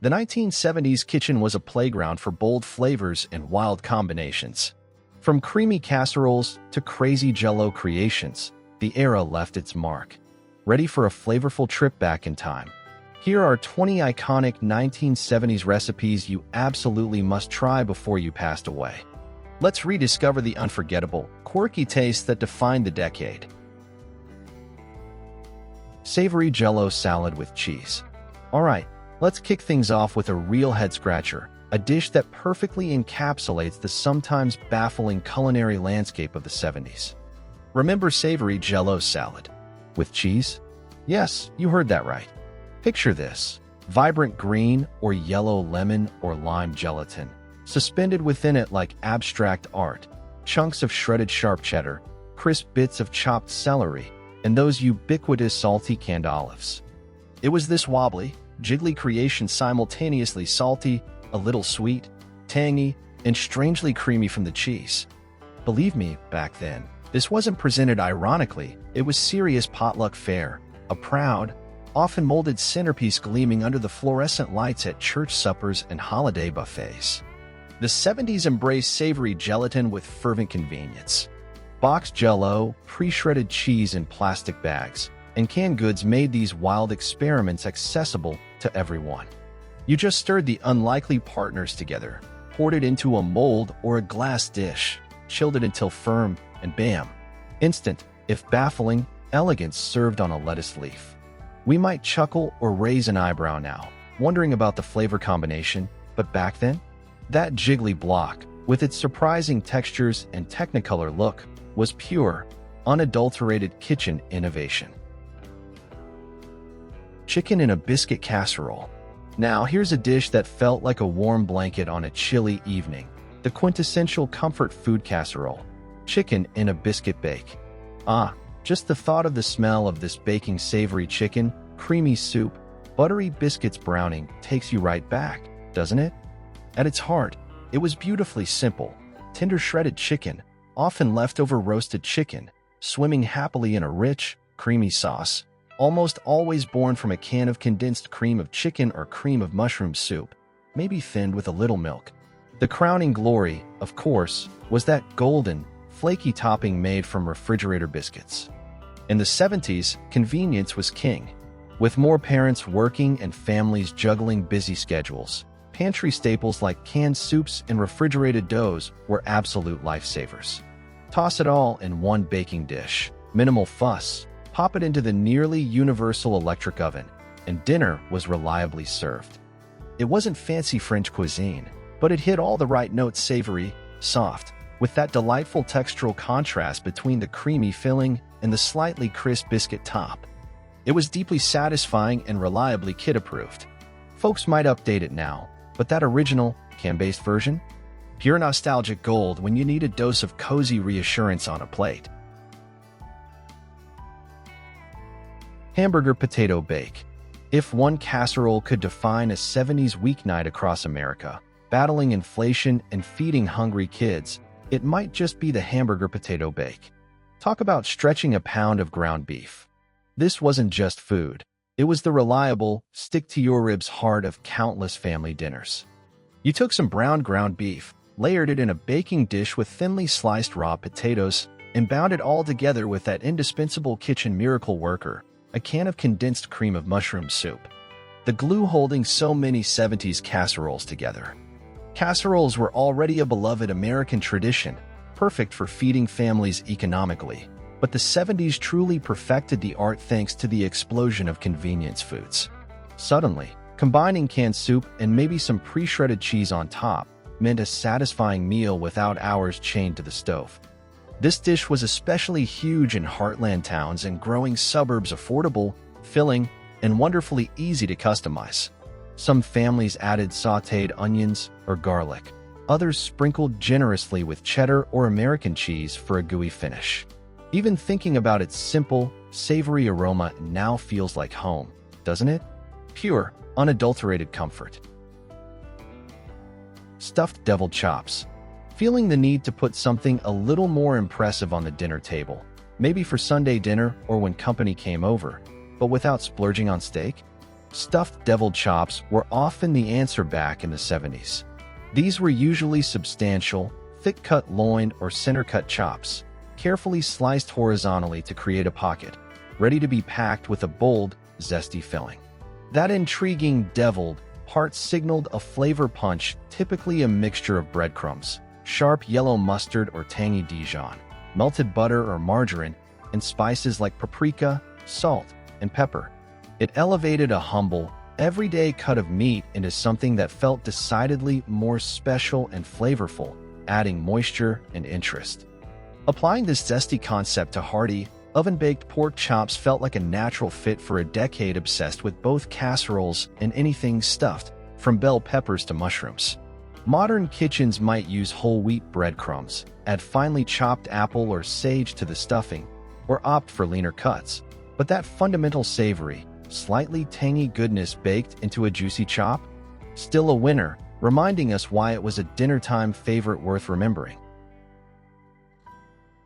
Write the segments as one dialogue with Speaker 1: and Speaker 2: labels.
Speaker 1: The 1970s kitchen was a playground for bold flavors and wild combinations. From creamy casseroles to crazy Jell-O creations, the era left its mark. Ready for a flavorful trip back in time? Here are 20 iconic 1970s recipes you absolutely must try before you passed away. Let's rediscover the unforgettable, quirky tastes that defined the decade. Savory Jell-O salad with cheese. Alright, let's kick things off with a real head-scratcher, a dish that perfectly encapsulates the sometimes baffling culinary landscape of the 70s. Remember savory Jell-O salad? With cheese? Yes, you heard that right. Picture this: vibrant green or yellow lemon or lime gelatin, suspended within it like abstract art, chunks of shredded sharp cheddar, crisp bits of chopped celery, and those ubiquitous salty canned olives. It was this wobbly, jiggly creation, simultaneously salty, a little sweet, tangy, and strangely creamy from the cheese. Believe me, back then, this wasn't presented ironically. It was serious potluck fare, a proud, often molded centerpiece gleaming under the fluorescent lights at church suppers and holiday buffets. The 70s embraced savory gelatin with fervent convenience. Boxed Jell-O, pre-shredded cheese in plastic bags, and canned goods made these wild experiments accessible to everyone. You just stirred the unlikely partners together, poured it into a mold or a glass dish, chilled it until firm, and bam! Instant, if baffling, elegance served on a lettuce leaf. We might chuckle or raise an eyebrow now, wondering about the flavor combination, but back then, that jiggly block, with its surprising textures and technicolor look, was pure, unadulterated kitchen innovation. Chicken in a biscuit casserole. Now here's a dish that felt like a warm blanket on a chilly evening, the quintessential comfort food casserole. Chicken in a biscuit bake. Just the thought of the smell of this baking savory chicken, creamy soup, buttery biscuits browning takes you right back, doesn't it? At its heart, it was beautifully simple: tender shredded chicken, often leftover roasted chicken, swimming happily in a rich, creamy sauce, almost always born from a can of condensed cream of chicken or cream of mushroom soup, maybe thinned with a little milk. The crowning glory, of course, was that golden, flaky topping made from refrigerator biscuits. In the 70s, convenience was king. With more parents working and families juggling busy schedules, pantry staples like canned soups and refrigerated doughs were absolute lifesavers. Toss it all in one baking dish, minimal fuss, pop it into the nearly universal electric oven, and dinner was reliably served. It wasn't fancy French cuisine, but it hit all the right notes: savory, soft, with that delightful textural contrast between the creamy filling and the slightly crisp biscuit top. It was deeply satisfying and reliably kid-approved. Folks might update it now, but that original, can-based version? Pure nostalgic gold when you need a dose of cozy reassurance on a plate. Hamburger potato bake. If one casserole could define a 70s weeknight across America, battling inflation and feeding hungry kids, it might just be the hamburger potato bake. Talk about stretching a pound of ground beef. This wasn't just food. It was the reliable, stick-to-your-ribs heart of countless family dinners. You took some brown ground beef, layered it in a baking dish with thinly sliced raw potatoes, and bound it all together with that indispensable kitchen miracle worker, a can of condensed cream of mushroom soup. The glue holding so many 70s casseroles together. Casseroles were already a beloved American tradition, perfect for feeding families economically, but the 70s truly perfected the art thanks to the explosion of convenience foods. Suddenly, combining canned soup and maybe some pre-shredded cheese on top meant a satisfying meal without hours chained to the stove. This dish was especially huge in heartland towns and growing suburbs, affordable, filling, and wonderfully easy to customize. Some families added sautéed onions or garlic. Others sprinkled generously with cheddar or American cheese for a gooey finish. Even thinking about its simple, savory aroma now feels like home, doesn't it? Pure, unadulterated comfort. Stuffed deviled chops. Feeling the need to put something a little more impressive on the dinner table, maybe for Sunday dinner or when company came over, but without splurging on steak? Stuffed deviled chops were often the answer back in the 70s. These were usually substantial, thick-cut loin or center-cut chops, carefully sliced horizontally to create a pocket, ready to be packed with a bold, zesty filling. That intriguing deviled part signaled a flavor punch, typically a mixture of breadcrumbs, sharp yellow mustard or tangy Dijon, melted butter or margarine, and spices like paprika, salt, and pepper. It elevated a humble, everyday cut of meat into something that felt decidedly more special and flavorful, adding moisture and interest. Applying this zesty concept to hearty, oven-baked pork chops felt like a natural fit for a decade obsessed with both casseroles and anything stuffed, from bell peppers to mushrooms. Modern kitchens might use whole wheat breadcrumbs, add finely chopped apple or sage to the stuffing, or opt for leaner cuts. But that fundamental savory, slightly tangy goodness baked into a juicy chop? Still a winner, reminding us why it was a dinnertime favorite worth remembering.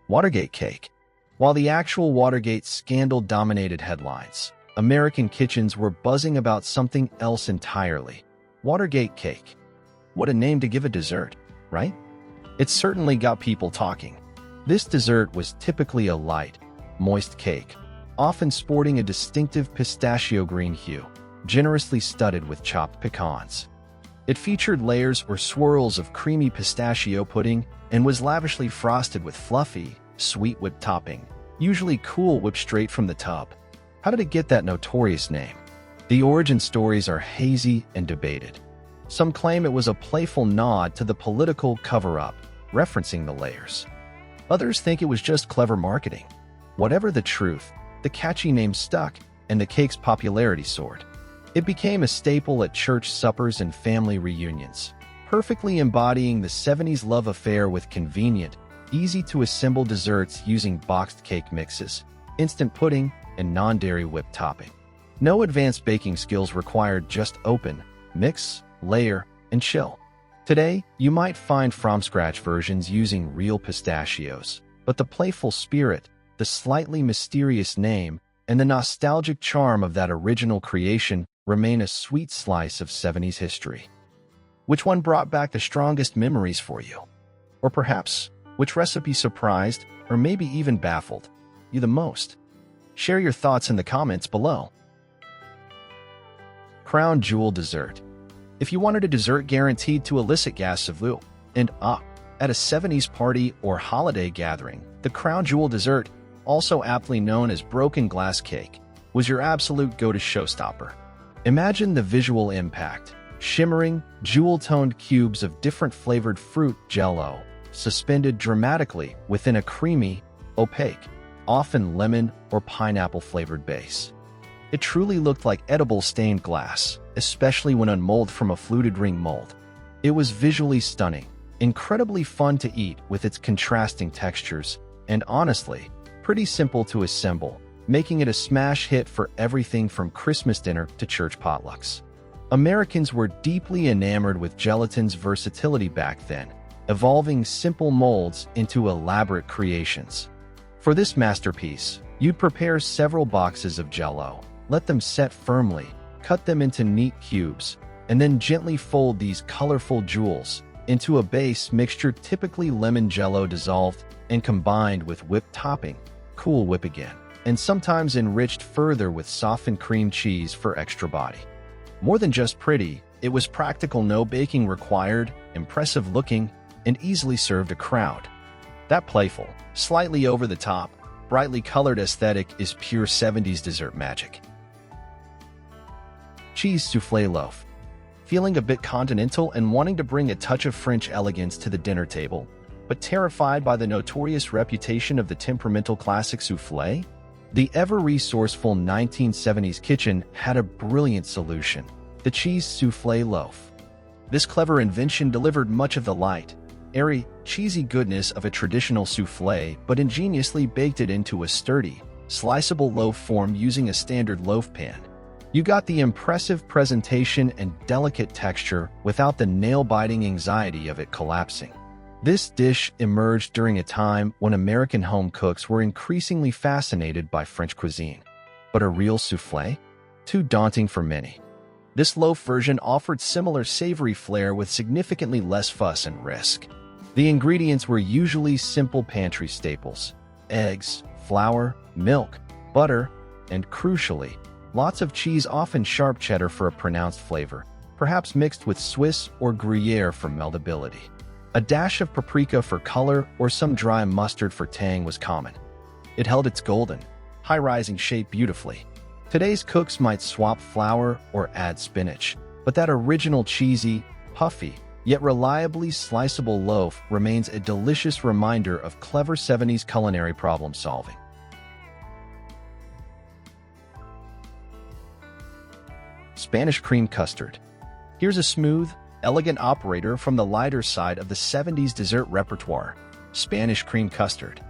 Speaker 1: Watergate Cake. While the actual Watergate scandal dominated headlines, American kitchens were buzzing about something else entirely. Watergate Cake. What a name to give a dessert, right? It certainly got people talking. This dessert was typically a light, moist cake, often sporting a distinctive pistachio green hue, generously studded with chopped pecans. It featured layers or swirls of creamy pistachio pudding and was lavishly frosted with fluffy, sweet whipped topping, usually Cool Whip straight from the tub. How did it get that notorious name? The origin stories are hazy and debated. Some claim it was a playful nod to the political cover-up, referencing the layers. Others think it was just clever marketing. Whatever the truth, the catchy name stuck, and the cake's popularity soared. It became a staple at church suppers and family reunions, perfectly embodying the 70s love affair with convenient, easy-to-assemble desserts using boxed cake mixes, instant pudding, and non-dairy whipped topping. No advanced baking skills required, just open, mix, layer, and chill. Today, you might find from-scratch versions using real pistachios, but the playful spirit, the slightly mysterious name, and the nostalgic charm of that original creation remain a sweet slice of 70s history. Which one brought back the strongest memories for you? Or perhaps, which recipe surprised, or maybe even baffled, you the most? Share your thoughts in the comments below. Crown Jewel Dessert. If you wanted a dessert guaranteed to elicit gas savou, and at a 70s party or holiday gathering, the Crown Jewel dessert, also aptly known as broken glass cake, was your absolute go-to showstopper. Imagine the visual impact: shimmering, jewel-toned cubes of different flavored fruit Jell-O, suspended dramatically within a creamy, opaque, often lemon or pineapple-flavored base. It truly looked like edible stained glass, especially when unmolded from a fluted ring mold. It was visually stunning, incredibly fun to eat with its contrasting textures, and honestly, pretty simple to assemble, making it a smash hit for everything from Christmas dinner to church potlucks. Americans were deeply enamored with gelatin's versatility back then, evolving simple molds into elaborate creations. For this masterpiece, you'd prepare several boxes of Jell-O, let them set firmly, cut them into neat cubes, and then gently fold these colorful jewels into a base mixture, typically lemon Jell-O dissolved and combined with whipped topping, Cool Whip again, and sometimes enriched further with softened cream cheese for extra body. More than just pretty, it was practical, no baking required, impressive looking, and easily served a crowd. That playful, slightly over-the-top, brightly colored aesthetic is pure 70s dessert magic. Cheese Soufflé Loaf. Feeling a bit continental and wanting to bring a touch of French elegance to the dinner table, but terrified by the notorious reputation of the temperamental classic soufflé? The ever-resourceful 1970s kitchen had a brilliant solution: the cheese soufflé loaf. This clever invention delivered much of the light, airy, cheesy goodness of a traditional soufflé, but ingeniously baked it into a sturdy, sliceable loaf form using a standard loaf pan. You got the impressive presentation and delicate texture without the nail-biting anxiety of it collapsing. This dish emerged during a time when American home cooks were increasingly fascinated by French cuisine. But a real soufflé? too daunting for many. This loaf version offered similar savory flair with significantly less fuss and risk. The ingredients were usually simple pantry staples: eggs, flour, milk, butter, and crucially, lots of cheese, often sharp cheddar for a pronounced flavor, perhaps mixed with Swiss or Gruyere for meldability. A dash of paprika for color or some dry mustard for tang was common. It held its golden, high-rising shape beautifully. Today's cooks might swap flour or add spinach, but that original cheesy, puffy, yet reliably sliceable loaf remains a delicious reminder of clever 70s culinary problem-solving. Spanish cream custard. Here's a smooth, elegant operator from the lighter side of the 70s dessert repertoire: Spanish cream custard.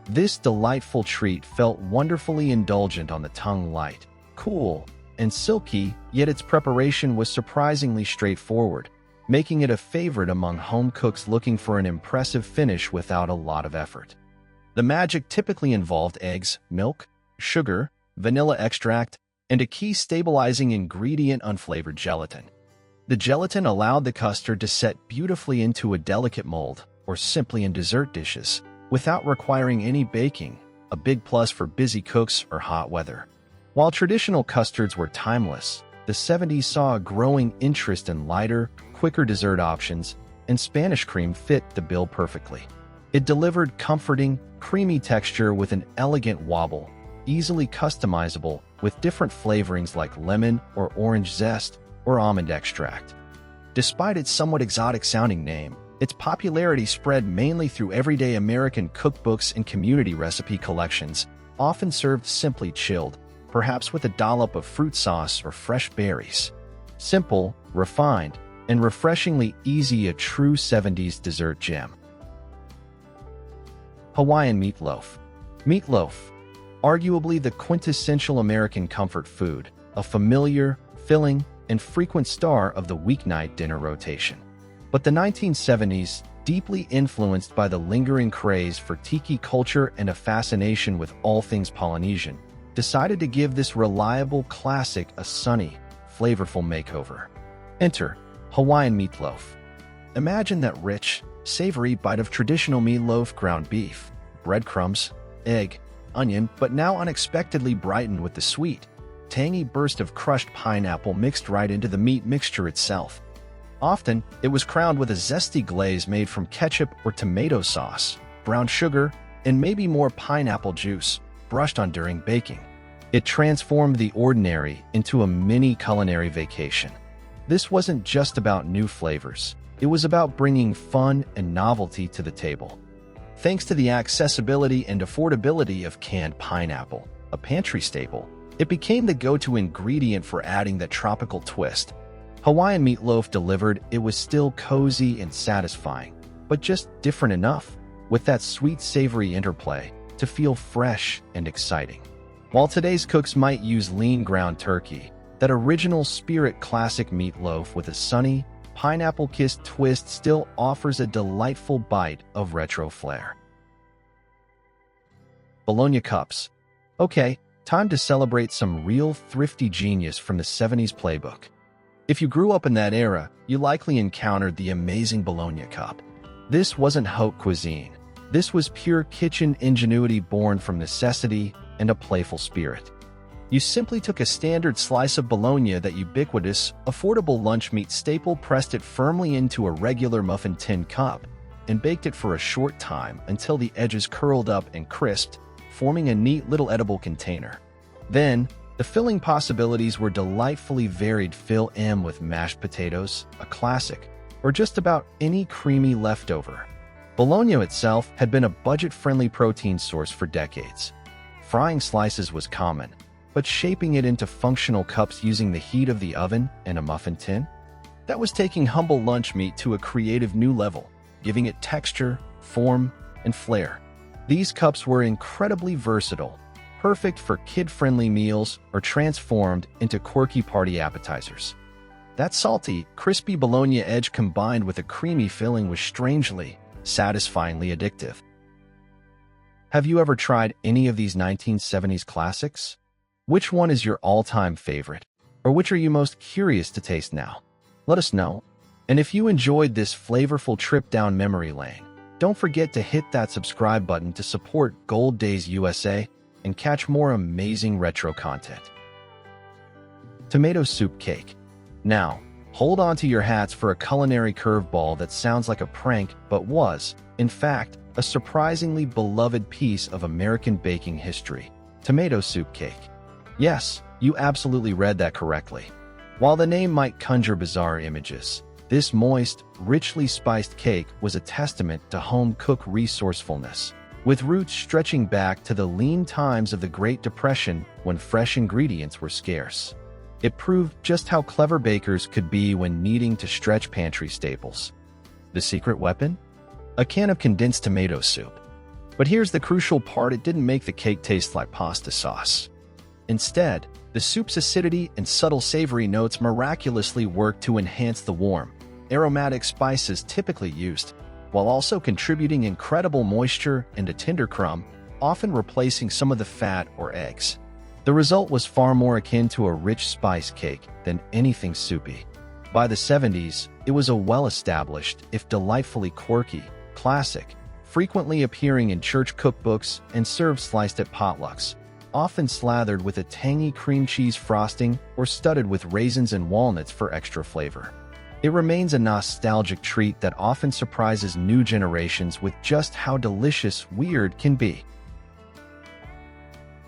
Speaker 1: This delightful treat felt wonderfully indulgent on the tongue, light, cool, and silky, yet its preparation was surprisingly straightforward, making it a favorite among home cooks looking for an impressive finish without a lot of effort. The magic typically involved eggs, milk, sugar, vanilla extract, and a key stabilizing ingredient: unflavored gelatin. The gelatin allowed the custard to set beautifully into a delicate mold, or simply in dessert dishes, without requiring any baking, a big plus for busy cooks or hot weather. While traditional custards were timeless, the 70s saw a growing interest in lighter, quicker dessert options, and Spanish cream fit the bill perfectly. It delivered comforting, creamy texture with an elegant wobble, easily customizable with different flavorings like lemon or orange zest or almond extract. Despite its somewhat exotic-sounding name, its popularity spread mainly through everyday American cookbooks and community recipe collections, often served simply chilled, perhaps with a dollop of fruit sauce or fresh berries. Simple, refined, and refreshingly easy, a true 70s dessert gem. Hawaiian meatloaf. Meatloaf, arguably the quintessential American comfort food, a familiar, filling, and frequent star of the weeknight dinner rotation. But the 1970s, deeply influenced by the lingering craze for tiki culture and a fascination with all things Polynesian, decided to give this reliable classic a sunny, flavorful makeover. Enter Hawaiian meatloaf. Imagine that rich, savory bite of traditional meatloaf: ground beef, breadcrumbs, egg, onion, but now unexpectedly brightened with the sweet, tangy burst of crushed pineapple mixed right into the meat mixture itself. Often, it was crowned with a zesty glaze made from ketchup or tomato sauce, brown sugar, and maybe more pineapple juice, brushed on during baking. It transformed the ordinary into a mini culinary vacation. This wasn't just about new flavors. It was about bringing fun and novelty to the table. Thanks to the accessibility and affordability of canned pineapple, a pantry staple, it became the go-to ingredient for adding that tropical twist. Hawaiian meatloaf delivered. It was still cozy and satisfying, but just different enough, with that sweet-savory interplay, to feel fresh and exciting. While today's cooks might use lean ground turkey, that original spirit classic meatloaf with a sunny, pineapple-kissed twist still offers a delightful bite of retro flair. Bologna Cups. Okay, time to celebrate some real thrifty genius from the 70s playbook. If you grew up in that era, you likely encountered the amazing Bologna Cup. This wasn't haute cuisine. This was pure kitchen ingenuity born from necessity and a playful spirit. You simply took a standard slice of bologna, that ubiquitous, affordable lunch meat staple, pressed it firmly into a regular muffin tin cup, and baked it for a short time until the edges curled up and crisped, forming a neat little edible container. Then, the filling possibilities were delightfully varied. Fill M with mashed potatoes, a classic, or just about any creamy leftover. Bologna itself had been a budget-friendly protein source for decades. Frying slices was common, but shaping it into functional cups using the heat of the oven and a muffin tin? That was taking humble lunch meat to a creative new level, giving it texture, form, and flair. These cups were incredibly versatile, perfect for kid-friendly meals or transformed into quirky party appetizers. That salty, crispy bologna edge combined with a creamy filling was strangely, satisfyingly addictive. Have you ever tried any of these 1970s classics? Which one is your all-time favorite? Or which are you most curious to taste now? Let us know. And if you enjoyed this flavorful trip down memory lane, don't forget to hit that subscribe button to support GoldDaysUSA and catch more amazing retro content. Tomato soup cake. Now, hold on to your hats for a culinary curveball that sounds like a prank but was, in fact, a surprisingly beloved piece of American baking history. Tomato soup cake. Yes, you absolutely read that correctly. While the name might conjure bizarre images, this moist, richly spiced cake was a testament to home-cook resourcefulness, with roots stretching back to the lean times of the Great Depression when fresh ingredients were scarce. It proved just how clever bakers could be when needing to stretch pantry staples. The secret weapon? A can of condensed tomato soup. But here's the crucial part: it didn't make the cake taste like pasta sauce. Instead, the soup's acidity and subtle savory notes miraculously worked to enhance the warm, aromatic spices typically used, while also contributing incredible moisture and a tender crumb, often replacing some of the fat or eggs. The result was far more akin to a rich spice cake than anything soupy. By the 70s, it was a well-established, if delightfully quirky, classic, frequently appearing in church cookbooks and served sliced at potlucks, often slathered with a tangy cream cheese frosting or studded with raisins and walnuts for extra flavor. It remains a nostalgic treat that often surprises new generations with just how delicious weird can be.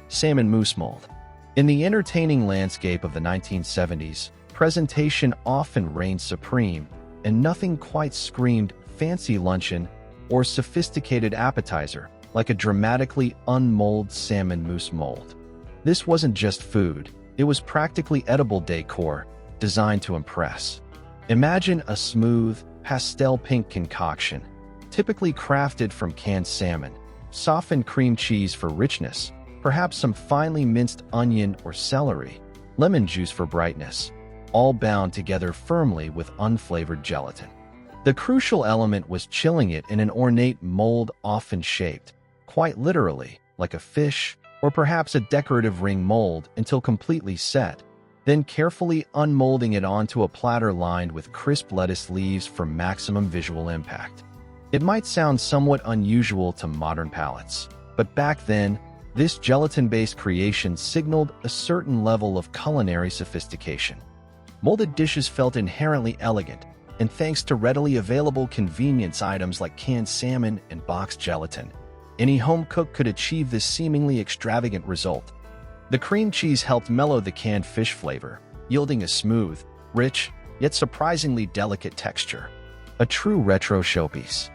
Speaker 1: Salmon mousse mold. In the entertaining landscape of the 1970s, presentation often reigned supreme, and nothing quite screamed fancy luncheon or sophisticated appetizer like a dramatically unmolded salmon mousse mold. This wasn't just food, it was practically edible decor designed to impress. Imagine a smooth, pastel pink concoction, typically crafted from canned salmon, softened cream cheese for richness, perhaps some finely minced onion or celery, lemon juice for brightness, all bound together firmly with unflavored gelatin. The crucial element was chilling it in an ornate mold, often shaped, quite literally, like a fish or perhaps a decorative ring mold, until completely set, then carefully unmolding it onto a platter lined with crisp lettuce leaves for maximum visual impact. It might sound somewhat unusual to modern palates, but back then, this gelatin-based creation signaled a certain level of culinary sophistication. Molded dishes felt inherently elegant, and thanks to readily available convenience items like canned salmon and boxed gelatin, any home cook could achieve this seemingly extravagant result. The cream cheese helped mellow the canned fish flavor, yielding a smooth, rich, yet surprisingly delicate texture. A true retro showpiece.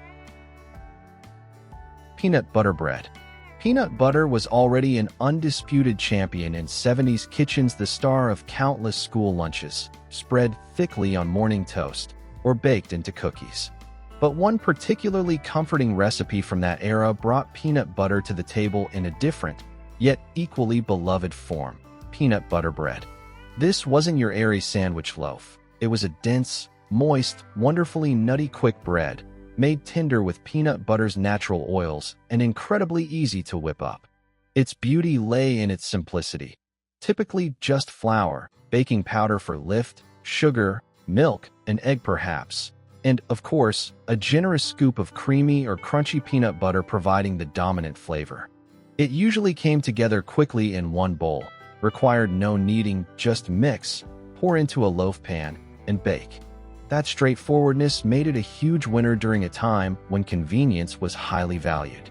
Speaker 1: Peanut butter bread. Peanut butter was already an undisputed champion in 70s kitchens, the star of countless school lunches, spread thickly on morning toast, or baked into cookies. But one particularly comforting recipe from that era brought peanut butter to the table in a different, yet equally beloved form: peanut butter bread. This wasn't your airy sandwich loaf. It was a dense, moist, wonderfully nutty quick bread, made tender with peanut butter's natural oils and incredibly easy to whip up. Its beauty lay in its simplicity. Typically just flour, baking powder for lift, sugar, milk, and egg perhaps, and, of course, a generous scoop of creamy or crunchy peanut butter providing the dominant flavor. It usually came together quickly in one bowl, required no kneading, just mix, pour into a loaf pan, and bake. That straightforwardness made it a huge winner during a time when convenience was highly valued.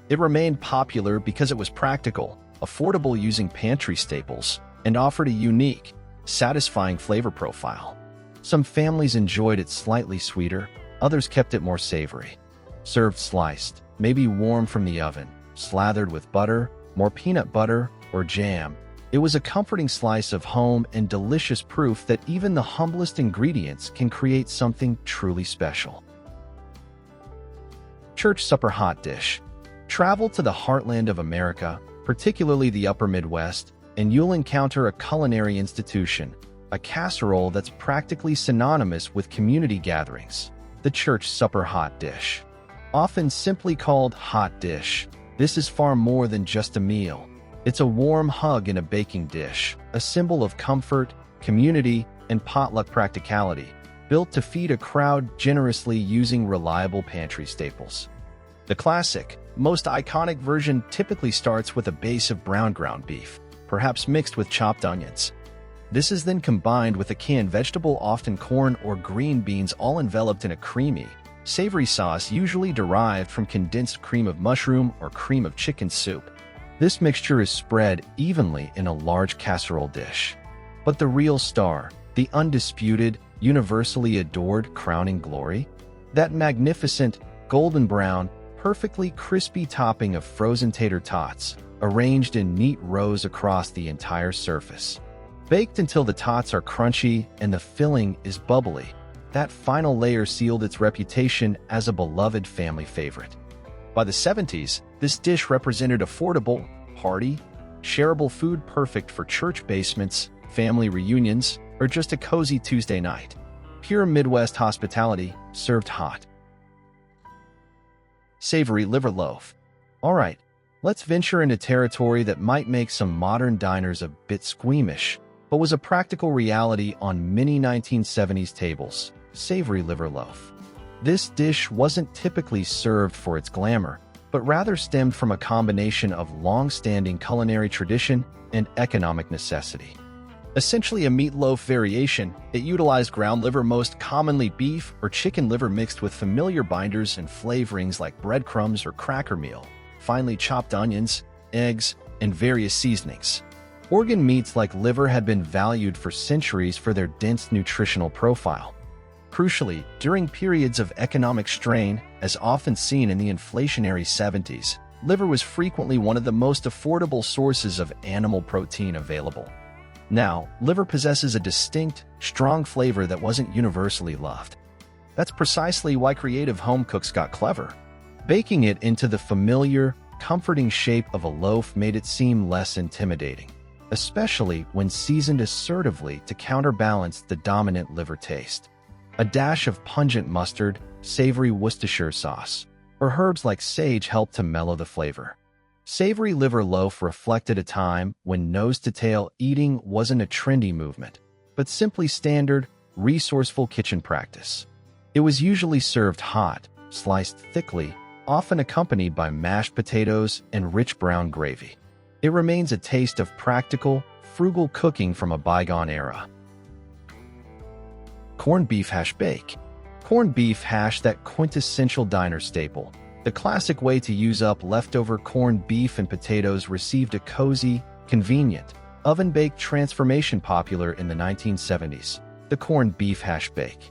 Speaker 1: It remained popular because it was practical, affordable using pantry staples, and offered a unique, satisfying flavor profile. Some families enjoyed it slightly sweeter, others kept it more savory. Served sliced, maybe warm from the oven, slathered with butter, more peanut butter, or jam, it was a comforting slice of home and delicious proof that even the humblest ingredients can create something truly special. Church supper hot dish. Travel to the heartland of America, particularly the upper Midwest, and you'll encounter a culinary institution, a casserole that's practically synonymous with community gatherings: the church supper hot dish. Often simply called hot dish, this is far more than just a meal. It's a warm hug in a baking dish, a symbol of comfort, community, and potluck practicality, built to feed a crowd generously using reliable pantry staples. The classic, most iconic version typically starts with a base of brown ground beef, perhaps mixed with chopped onions. This is then combined with a canned vegetable, often corn or green beans, all enveloped in a creamy, savory sauce usually derived from condensed cream of mushroom or cream of chicken soup. This mixture is spread evenly in a large casserole dish. But the real star, the undisputed, universally adored crowning glory? That magnificent, golden brown, perfectly crispy topping of frozen tater tots, arranged in neat rows across the entire surface. Baked until the tots are crunchy and the filling is bubbly, that final layer sealed its reputation as a beloved family favorite. By the 70s, this dish represented affordable, hearty, shareable food perfect for church basements, family reunions, or just a cozy Tuesday night. Pure Midwest hospitality, served hot. Savory liver loaf. All right, let's venture into territory that might make some modern diners a bit squeamish, but was a practical reality on many 1970s tables. Savory liver loaf. This dish wasn't typically served for its glamour, but rather stemmed from a combination of long-standing culinary tradition and economic necessity. Essentially a meatloaf variation, it utilized ground liver, most commonly beef or chicken liver, mixed with familiar binders and flavorings like breadcrumbs or cracker meal, finely chopped onions, eggs, and various seasonings. Organ meats like liver had been valued for centuries for their dense nutritional profile. Crucially, during periods of economic strain, as often seen in the inflationary 70s, liver was frequently one of the most affordable sources of animal protein available. Now, liver possesses a distinct, strong flavor that wasn't universally loved. That's precisely why creative home cooks got clever. Baking it into the familiar, comforting shape of a loaf made it seem less intimidating, especially when seasoned assertively to counterbalance the dominant liver taste. A dash of pungent mustard, savory Worcestershire sauce, or herbs like sage helped to mellow the flavor. Savory liver loaf reflected a time when nose-to-tail eating wasn't a trendy movement, but simply standard, resourceful kitchen practice. It was usually served hot, sliced thickly, often accompanied by mashed potatoes and rich brown gravy. It remains a taste of practical, frugal cooking from a bygone era. Corned beef hash bake. Corned beef hash, that quintessential diner staple. The classic way to use up leftover corned beef and potatoes, received a cozy, convenient, oven-baked transformation popular in the 1970s, the corned beef hash bake.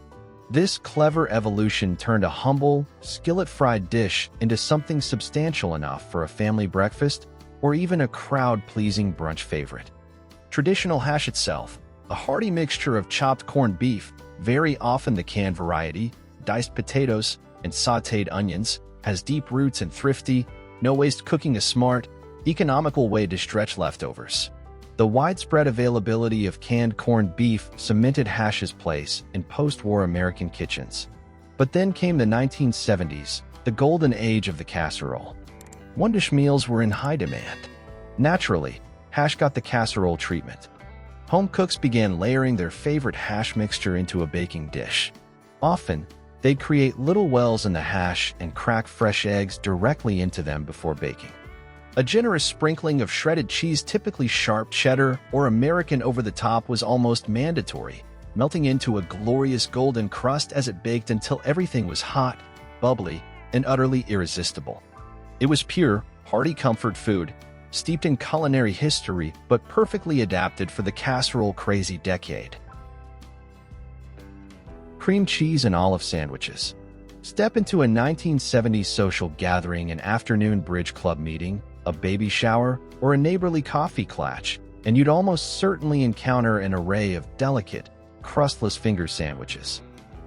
Speaker 1: This clever evolution turned a humble, skillet-fried dish into something substantial enough for a family breakfast or even a crowd-pleasing brunch favorite. Traditional hash itself, a hearty mixture of chopped corned beef, very often the canned variety, diced potatoes, and sautéed onions, has deep roots and thrifty, no-waste cooking, a smart, economical way to stretch leftovers. The widespread availability of canned corned beef cemented hash's place in post-war American kitchens. But then came the 1970s, the golden age of the casserole. One-dish meals were in high demand. Naturally, hash got the casserole treatment. Home cooks began layering their favorite hash mixture into a baking dish. Often, they'd create little wells in the hash and crack fresh eggs directly into them before baking. A generous sprinkling of shredded cheese, typically sharp cheddar or American, over the top was almost mandatory, melting into a glorious golden crust as it baked until everything was hot, bubbly, and utterly irresistible. It was pure, hearty comfort food, steeped in culinary history but perfectly adapted for the casserole crazy decade. Cream cheese and olive sandwiches. Step into a 1970s social gathering, an afternoon bridge club meeting, a baby shower, or a neighborly coffee clutch, and you'd almost certainly encounter an array of delicate, crustless finger sandwiches.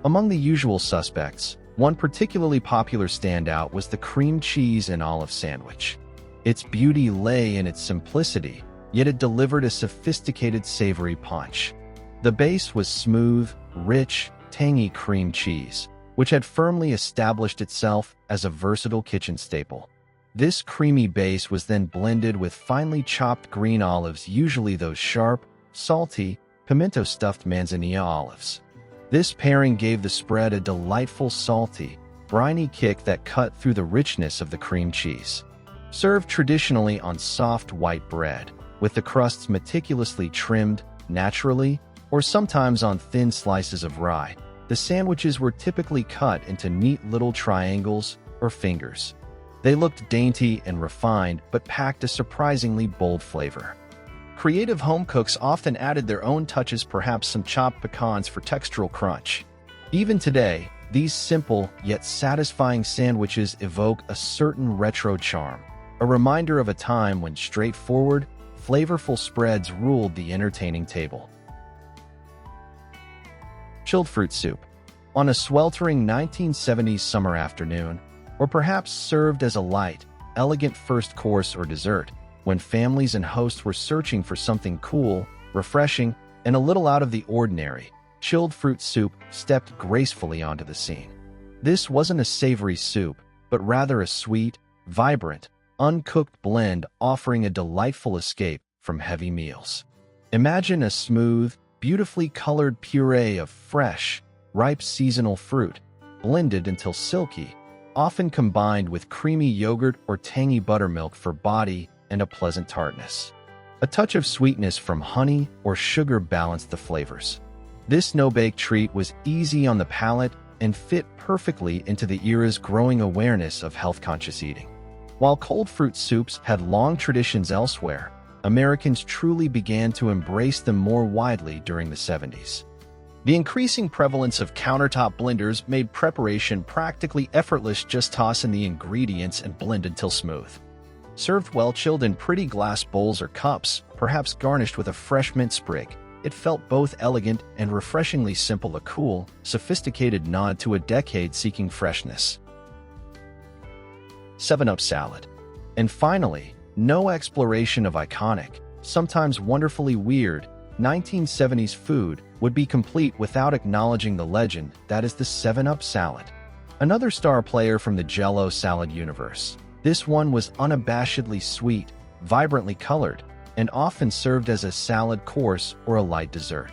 Speaker 1: Among the usual suspects, one particularly popular standout was the cream cheese and olive sandwich. Its beauty lay in its simplicity, yet it delivered a sophisticated savory punch. The base was smooth, rich, tangy cream cheese, which had firmly established itself as a versatile kitchen staple. This creamy base was then blended with finely chopped green olives, usually those sharp, salty, pimento-stuffed manzanilla olives. This pairing gave the spread a delightful salty, briny kick that cut through the richness of the cream cheese. Served traditionally on soft white bread, with the crusts meticulously trimmed, naturally, or sometimes on thin slices of rye, the sandwiches were typically cut into neat little triangles or fingers. They looked dainty and refined, but packed a surprisingly bold flavor. Creative home cooks often added their own touches, perhaps some chopped pecans for textural crunch. Even today, these simple yet satisfying sandwiches evoke a certain retro charm, a reminder of a time when straightforward, flavorful spreads ruled the entertaining table. Chilled fruit soup. On a sweltering 1970s summer afternoon, or perhaps served as a light, elegant first course or dessert, when families and hosts were searching for something cool, refreshing, and a little out of the ordinary, chilled fruit soup stepped gracefully onto the scene. This wasn't a savory soup, but rather a sweet, vibrant, uncooked blend offering a delightful escape from heavy meals. Imagine a smooth, beautifully colored puree of fresh, ripe seasonal fruit, blended until silky, often combined with creamy yogurt or tangy buttermilk for body and a pleasant tartness. A touch of sweetness from honey or sugar balanced the flavors. This no-bake treat was easy on the palate and fit perfectly into the era's growing awareness of health-conscious eating. While cold fruit soups had long traditions elsewhere, Americans truly began to embrace them more widely during the 70s. The increasing prevalence of countertop blenders made preparation practically effortless. Just toss in the ingredients and blend until smooth. Served well chilled in pretty glass bowls or cups, perhaps garnished with a fresh mint sprig, it felt both elegant and refreshingly simple, a cool, sophisticated nod to a decade seeking freshness. 7-Up salad. And finally, no exploration of iconic, sometimes wonderfully weird, 1970s food would be complete without acknowledging the legend that is the 7-Up salad. Another star player from the Jell-O salad universe. This one was unabashedly sweet, vibrantly colored, and often served as a salad course or a light dessert.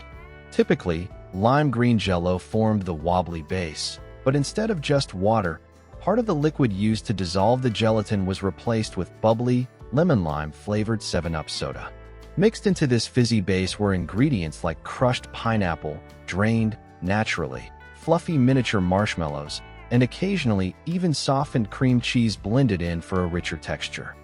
Speaker 1: Typically, lime green Jell-O formed the wobbly base, but instead of just water, part of the liquid used to dissolve the gelatin was replaced with bubbly, lemon-lime flavored 7-Up soda. Mixed into this fizzy base were ingredients like crushed pineapple, drained naturally, fluffy miniature marshmallows, and occasionally even softened cream cheese blended in for a richer texture.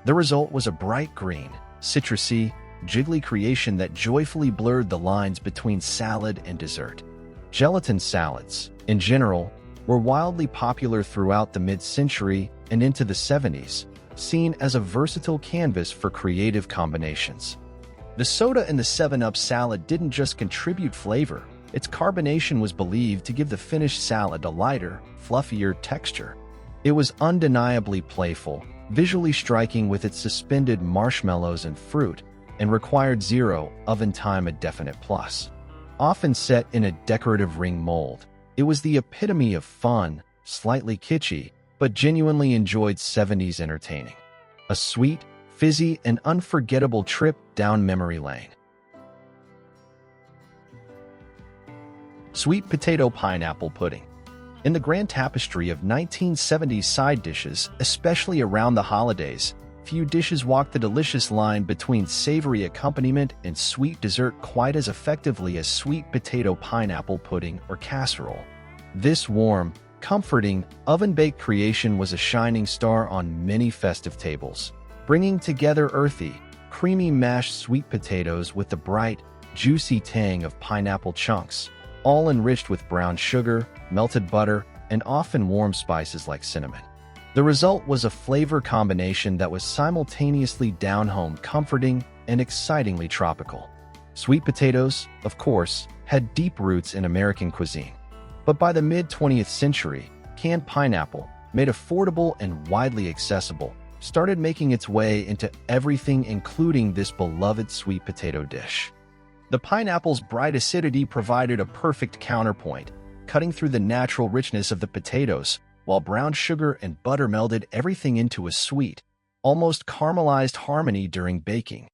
Speaker 1: The result was a bright green, citrusy, jiggly creation that joyfully blurred the lines between salad and dessert. Gelatin salads, in general, were wildly popular throughout the mid-century and into the 70s, seen as a versatile canvas for creative combinations. The soda in the 7-Up salad didn't just contribute flavor, its carbonation was believed to give the finished salad a lighter, fluffier texture. It was undeniably playful, visually striking with its suspended marshmallows and fruit, and required zero oven time, a definite plus. Often set in a decorative ring mold, it was the epitome of fun, slightly kitschy, but genuinely enjoyed 70s entertaining. A sweet, fizzy, and unforgettable trip down memory lane. Sweet potato pineapple pudding. In the grand tapestry of 1970s side dishes, especially around the holidays, few dishes walk the delicious line between savory accompaniment and sweet dessert quite as effectively as sweet potato pineapple pudding or casserole. This warm, comforting, oven-baked creation was a shining star on many festive tables, bringing together earthy, creamy mashed sweet potatoes with the bright, juicy tang of pineapple chunks, all enriched with brown sugar, melted butter, and often warm spices like cinnamon. The result was a flavor combination that was simultaneously down-home comforting and excitingly tropical. Sweet potatoes, of course, had deep roots in American cuisine. But by the mid-20th century, canned pineapple, made affordable and widely accessible, started making its way into everything, including this beloved sweet potato dish. The pineapple's bright acidity provided a perfect counterpoint, cutting through the natural richness of the potatoes, while brown sugar and butter melded everything into a sweet, almost caramelized harmony during baking.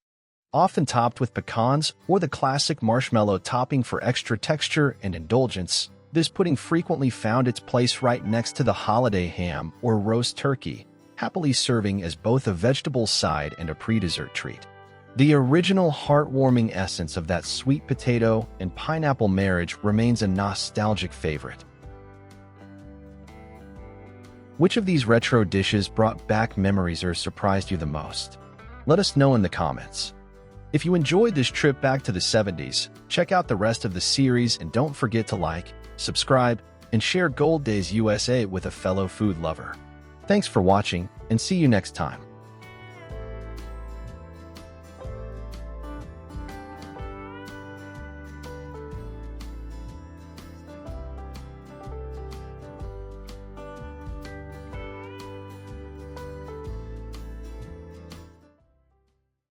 Speaker 1: often topped with pecans or the classic marshmallow topping for extra texture and indulgence. This pudding frequently found its place right next to the holiday ham or roast turkey, happily serving as both a vegetable side and a pre-dessert treat. The original heartwarming essence of that sweet potato and pineapple marriage remains a nostalgic favorite. Which of these retro dishes brought back memories or surprised you the most? Let us know in the comments. If you enjoyed this trip back to the 70s, check out the rest of the series and don't forget to like, subscribe, and share Gold Days USA with a fellow food lover. Thanks for watching, and see you next time.